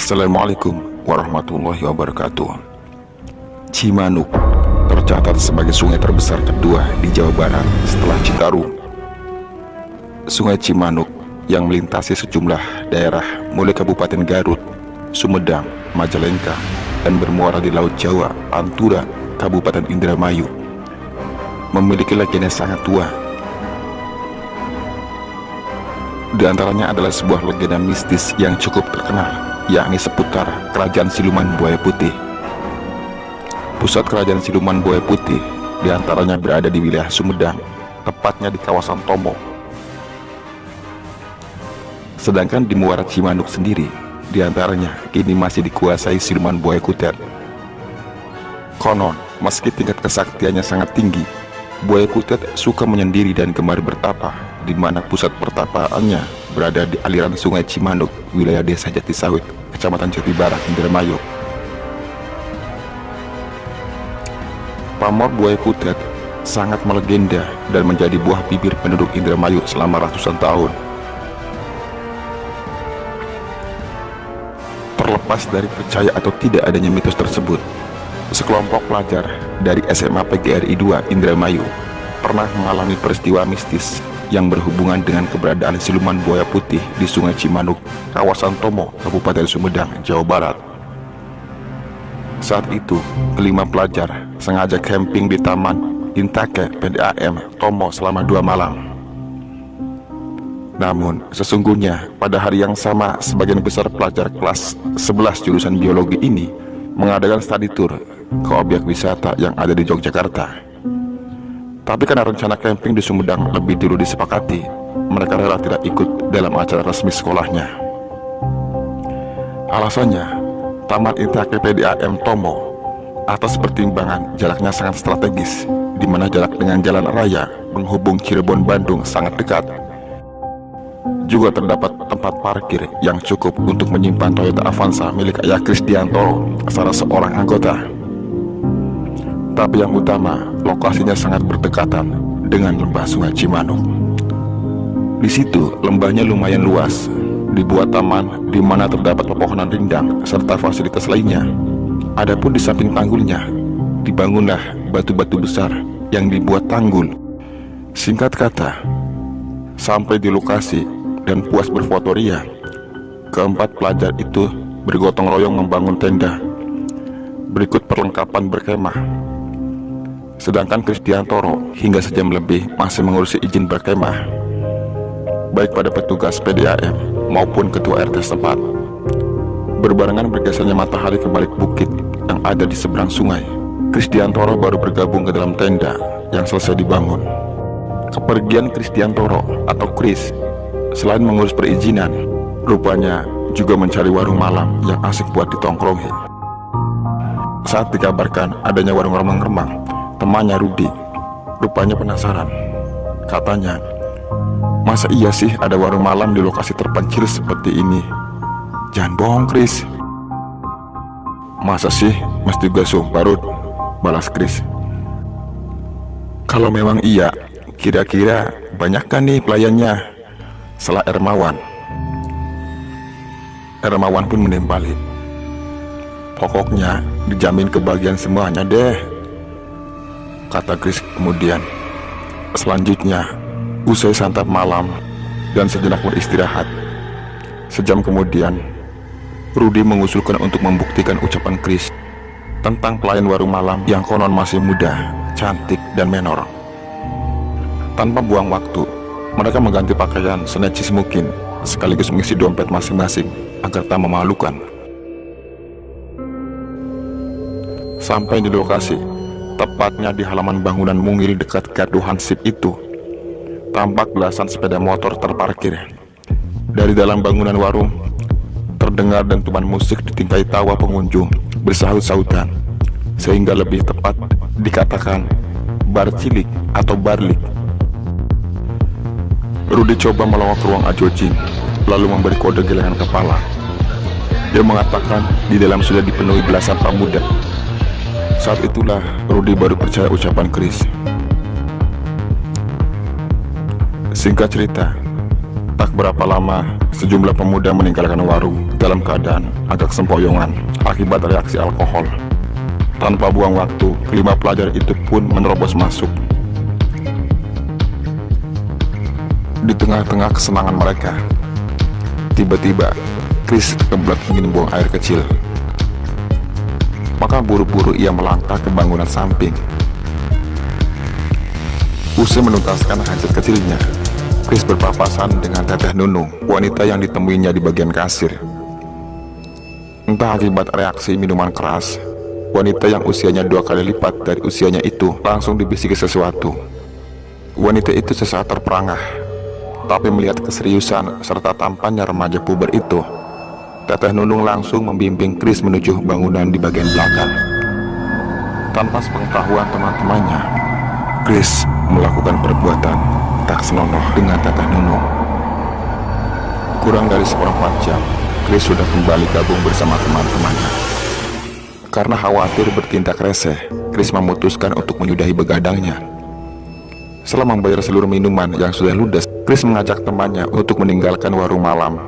Assalamualaikum warahmatullahi wabarakatuh. Cimanuk tercatat sebagai sungai terbesar kedua di Jawa Barat setelah Citarum. Sungai Cimanuk yang melintasi sejumlah daerah mulai Kabupaten Garut, Sumedang, Majalengka, dan bermuara di Laut Jawa, Pantura, Kabupaten Indramayu, memiliki legenda sangat tua. Di antaranya adalah sebuah legenda mistis yang cukup terkenal, yakni seputar Kerajaan Siluman Buaya Putih. Pusat Kerajaan Siluman Buaya Putih diantaranya berada di wilayah Sumedang, tepatnya di kawasan Tomo. Sedangkan di muara Cimanuk sendiri, diantaranya kini masih dikuasai Siluman Buaya Kutet. Konon, meski tingkat kesaktiannya sangat tinggi, Buaya Kutet suka menyendiri dan gemar bertapa, di mana pusat pertapaannya berada di aliran Sungai Cimanuk, wilayah Desa Jatisawit, Kecamatan Jati Barat, Indramayu. Pamor Buaya Kutet sangat melegenda dan menjadi buah bibir penduduk Indramayu selama ratusan tahun. Terlepas dari percaya atau tidak adanya mitos tersebut, sekelompok pelajar dari SMA PGRI 2 Indramayu pernah mengalami peristiwa mistis yang berhubungan dengan keberadaan siluman buaya putih di Sungai Cimanuk, kawasan Tomo, Kabupaten Sumedang, Jawa Barat. Saat itu, kelima pelajar sengaja camping di Taman Intake PDAM Tomo selama 2 malam. Namun, sesungguhnya pada hari yang sama, sebagian besar pelajar kelas 11 jurusan biologi ini mengadakan study tour ke objek wisata yang ada di Yogyakarta. Tapi karena rencana camping di Sumedang lebih dulu disepakati, mereka rela tidak ikut dalam acara resmi sekolahnya. Alasannya, Taman Intake PDAM Tomo atas pertimbangan jaraknya sangat strategis, di mana jarak dengan jalan raya menghubung Cirebon Bandung sangat dekat. Juga terdapat tempat parkir yang cukup untuk menyimpan Toyota Avanza milik Ayah Krisdiantoro, salah seorang anggota. Tapi yang utama, lokasinya sangat berdekatan dengan lembah Sungai Cimanuk. Di situ, lembahnya lumayan luas, dibuat taman di mana terdapat pepohonan rindang serta fasilitas lainnya. Adapun di samping tanggulnya, dibangunlah batu-batu besar yang dibuat tanggul. Singkat kata, sampai di lokasi dan puas berfotoria, keempat pelajar itu bergotong royong membangun tenda. Berikut perlengkapan berkemah. Sedangkan Krisdiantoro hingga sejam lebih masih mengurusi izin berkemah, baik pada petugas PDAM maupun ketua RT setempat. Berbarengan bergesernya matahari ke balik bukit yang ada di seberang sungai, Krisdiantoro baru bergabung ke dalam tenda yang selesai dibangun. Kepergian Krisdiantoro atau Kris, selain mengurus perizinan, rupanya juga mencari warung malam yang asik buat ditongkrongi. Saat dikabarkan adanya warung remang-remang, temannya Rudi rupanya penasaran. Katanya, masa iya sih ada warung malam di lokasi terpencil seperti ini? Jangan bohong, Kris. Masa sih mesti gasum Barut? Balas Kris. Kalau memang iya, kira-kira banyak kan nih pelayannya? Selah Ermawan. Ermawan pun menimpali. Pokoknya dijamin kebahagiaan semuanya deh, kata Kris kemudian. Selanjutnya, usai santap malam dan sejenak beristirahat, sejam kemudian Rudi mengusulkan untuk membuktikan ucapan Kris tentang pelayan warung malam yang konon masih muda, cantik, dan menor. Tanpa buang waktu, mereka mengganti pakaian senecis mungkin, sekaligus mengisi dompet masing-masing agar tak memalukan. Sampai di lokasi, tepatnya di halaman bangunan mungil dekat gardu Hansip itu, tampak belasan sepeda motor terparkir. Dari dalam bangunan warung, terdengar dentuman musik ditingkai tawa pengunjung bersahut-sahutan, sehingga lebih tepat dikatakan bar cilik atau barlik. Rudi coba melawak ruang Ajojing, lalu memberi kode gelengan kepala. Dia mengatakan di dalam sudah dipenuhi belasan pemuda. Saat itulah Rudi baru percaya ucapan Kris. Singkat cerita, Tak berapa lama, sejumlah pemuda meninggalkan warung dalam keadaan agak sempoyongan akibat reaksi alkohol. Tanpa buang waktu, kelima pelajar itu pun menerobos masuk. Di tengah-tengah kesenangan mereka, tiba-tiba Chris kebelet ingin buang air kecil. Maka buru-buru ia melangkah ke bangunan samping. Usai menuntaskan hajat kecilnya, Chris berpapasan dengan Teteh Nunung, wanita yang ditemuinya di bagian kasir. Entah akibat reaksi minuman keras, wanita yang usianya 2 kali lipat dari usianya itu langsung dibisiki sesuatu. Wanita itu sesaat terperangah, tapi melihat keseriusan serta tampannya remaja puber itu, Teteh Nunung langsung membimbing Chris menuju bangunan di bagian belakang. Tanpa sepengetahuan teman-temannya, Chris melakukan perbuatan tak senonoh dengan Teteh Nunung. Kurang dari seperempat jam, Chris sudah kembali gabung bersama teman-temannya. Karena khawatir bertindak reseh, Chris memutuskan untuk menyudahi begadangnya. Setelah membayar seluruh minuman yang sudah ludes, Chris mengajak temannya untuk meninggalkan warung malam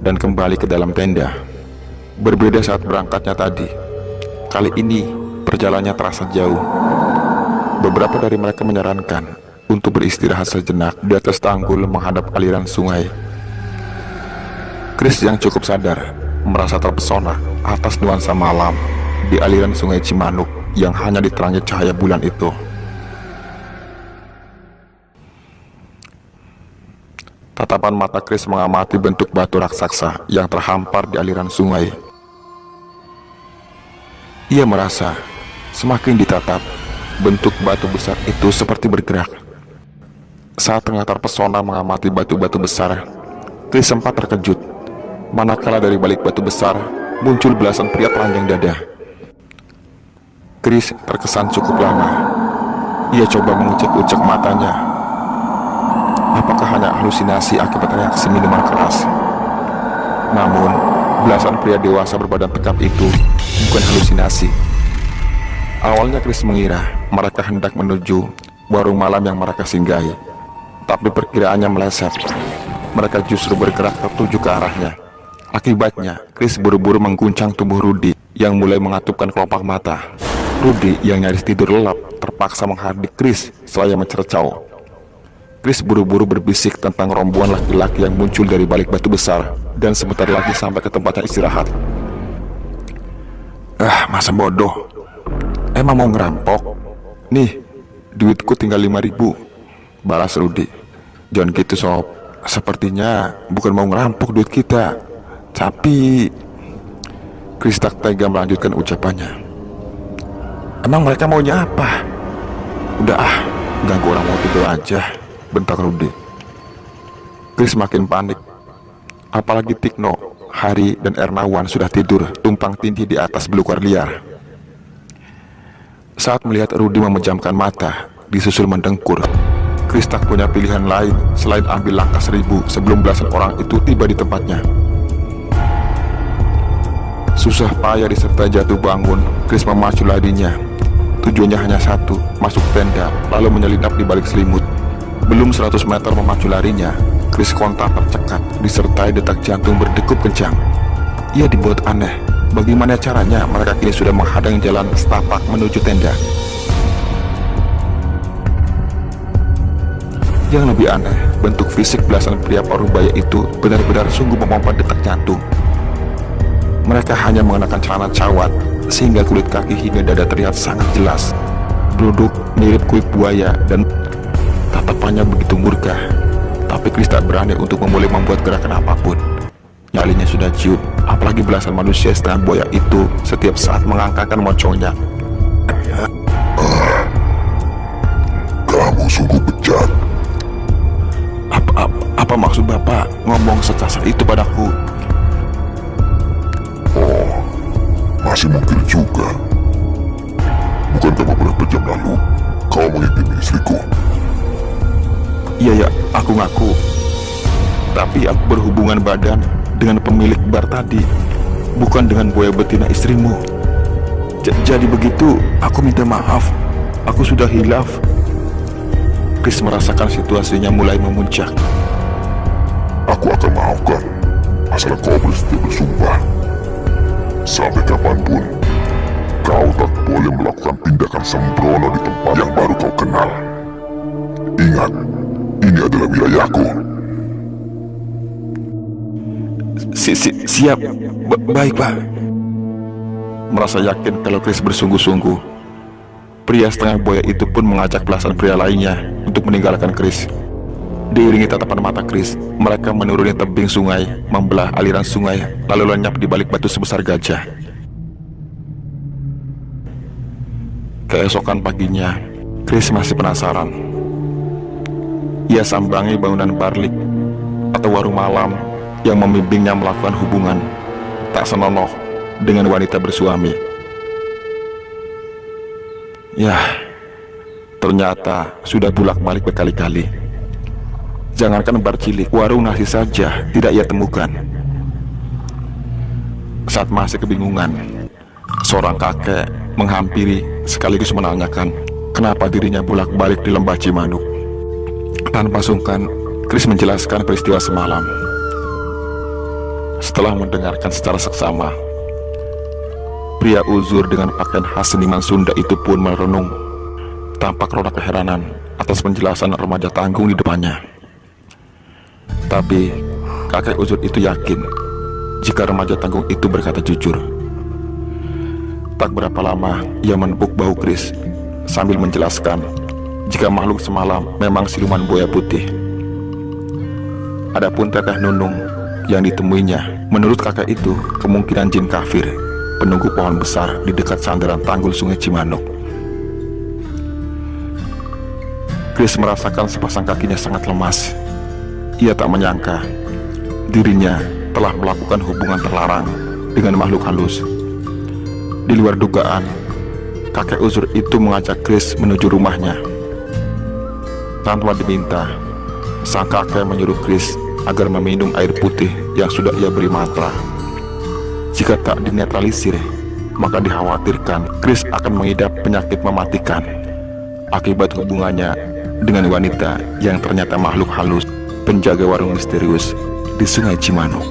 dan kembali ke dalam tenda. Berbeda saat berangkatnya tadi, kali ini perjalanannya terasa jauh. Beberapa dari mereka menyarankan untuk beristirahat sejenak di atas tanggul menghadap aliran sungai. Chris yang cukup sadar merasa terpesona atas nuansa malam di aliran sungai Cimanuk yang hanya diterangi cahaya bulan itu. Tatapan mata Chris mengamati bentuk batu raksasa yang terhampar di aliran sungai. Ia merasa semakin ditatap, bentuk batu besar itu seperti bergerak. Saat tengah terpesona mengamati batu-batu besar, Chris sempat terkejut manakala dari balik batu besar muncul belasan pria telanjang dada. Chris terkesan cukup lama. Ia coba mengucek-ucek matanya. Apakah hanya halusinasi akibat reaksi minuman keras? Namun, belasan pria dewasa berbadan tegap itu bukan halusinasi. Awalnya Chris mengira mereka hendak menuju warung malam yang mereka singgahi, tapi perkiraannya meleset. Mereka justru bergerak tertuju ke arahnya. Akibatnya, Chris buru-buru mengguncang tubuh Rudy yang mulai mengatupkan kelopak mata. Rudy yang nyaris tidur lelap terpaksa menghardik Chris selaya mencercau. Chris buru-buru berbisik tentang rombongan laki-laki yang muncul dari balik batu besar dan sebentar lagi sampai ke tempatnya istirahat. Masa bodoh. Emang mau ngerampok? Nih, duitku tinggal 5.000. Balas Rudy. Jangan gitu sob. Sepertinya bukan mau ngerampok duit kita, tapi... Chris tak tega melanjutkan ucapannya. Emang mereka maunya apa? Udah ganggu orang mau tidur aja, bentak Rudy. Chris makin panik. Apalagi Tikno, Hari, dan Ernawan sudah tidur tumpang tindih di atas belukar liar. Saat melihat Rudy memejamkan mata, disusul mendengkur, Chris tak punya pilihan lain selain ambil langkah 1000 sebelum belasan orang itu tiba di tempatnya. Susah payah disertai jatuh bangun, Chris memacu larinya. Tujuannya hanya satu, masuk tenda, lalu menyelinap di balik selimut. Belum 100 meter memacu larinya, Chris kontak tercekat, disertai detak jantung berdegup kencang. Ia dibuat aneh, bagaimana caranya mereka kini sudah menghadang jalan setapak menuju tenda. Yang lebih aneh, bentuk fisik belasan pria parubaya itu benar-benar sungguh memompa detak jantung. Mereka hanya mengenakan celana cawat, sehingga kulit kaki hingga dada terlihat sangat jelas. Duduk mirip kulit buaya dan tatapannya begitu murka. Tapi Chris tak berani untuk memulai membuat gerakan apapun. Nyalinya sudah ciut, apalagi belasan manusia setengah buaya itu setiap saat mengangkatkan mocongnya. Kamu sungguh bejat. Apa maksud Bapak ngomong sekasar itu padaku? Oh, masih mungkin juga. Bukankah beberapa jam lalu kau mengintimi istriku? Iya ya, aku ngaku. Tapi aku berhubungan badan dengan pemilik bar tadi, bukan dengan buaya betina istrimu. Jadi begitu, aku minta maaf. Aku sudah hilaf. Chris merasakan situasinya mulai memuncak. Aku Aku akan maafkan, asal kau bersedia bersumpah. Sampai kapanpun, kau tak boleh melakukan tindakan sembrono di tempat yang baru kau kenal. Ingat, ini adalah wilayahku. Siap. Baik, Pak. Merasa yakin kalau Chris bersungguh-sungguh, pria setengah buaya itu pun mengajak belasan pria lainnya untuk meninggalkan Chris. Diiringi tatapan mata Chris, mereka menuruni tebing sungai, membelah aliran sungai, lalu lenyap di balik batu sebesar gajah. Keesokan paginya, Chris masih penasaran. Ia sambangi bangunan barlik atau warung malam yang membimbingnya melakukan hubungan tak senonoh dengan wanita bersuami. Yah, ternyata sudah bolak-balik berkali-kali. Jangankan bar cilik, warung nasi saja tidak ia temukan. Saat masih kebingungan, seorang kakek menghampiri sekaligus menanyakan kenapa dirinya bolak-balik di lembah Cimanuk. Tanpa sungkan, Chris menjelaskan peristiwa semalam. Setelah mendengarkan secara seksama, pria uzur dengan pakaian khas seniman Sunda itu pun merenung, tampak roda keheranan atas penjelasan remaja tanggung di depannya. Tapi kakek uzur itu yakin jika remaja tanggung itu berkata jujur. Tak berapa lama ia menepuk bahu Chris sambil menjelaskan jika makhluk semalam memang siluman buaya putih. Adapun teteh Nunung yang ditemuinya, menurut kakek itu kemungkinan jin kafir penunggu pohon besar di dekat sandaran tanggul sungai Cimanuk. Chris merasakan sepasang kakinya sangat lemas. Ia tak menyangka dirinya telah melakukan hubungan terlarang dengan makhluk halus. Di luar dugaan, kakek uzur itu mengajak Chris menuju rumahnya. Tanpa diminta, sang kakek menyuruh Chris agar meminum air putih yang sudah ia beri mantra. Jika tak dinetralisir, maka dikhawatirkan Chris akan mengidap penyakit mematikan akibat hubungannya dengan wanita yang ternyata makhluk halus, penjaga warung misterius di sungai Cimanuk.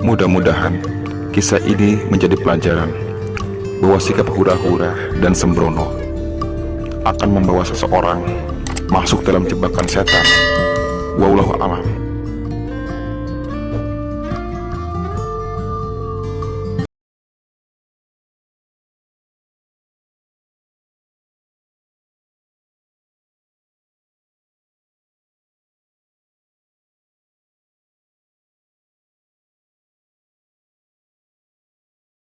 Mudah-mudahan kisah ini menjadi pelajaran bahwa sikap hura-hura dan sembrono akan membawa seseorang masuk dalam jebakan setan. Wallahu a'lam.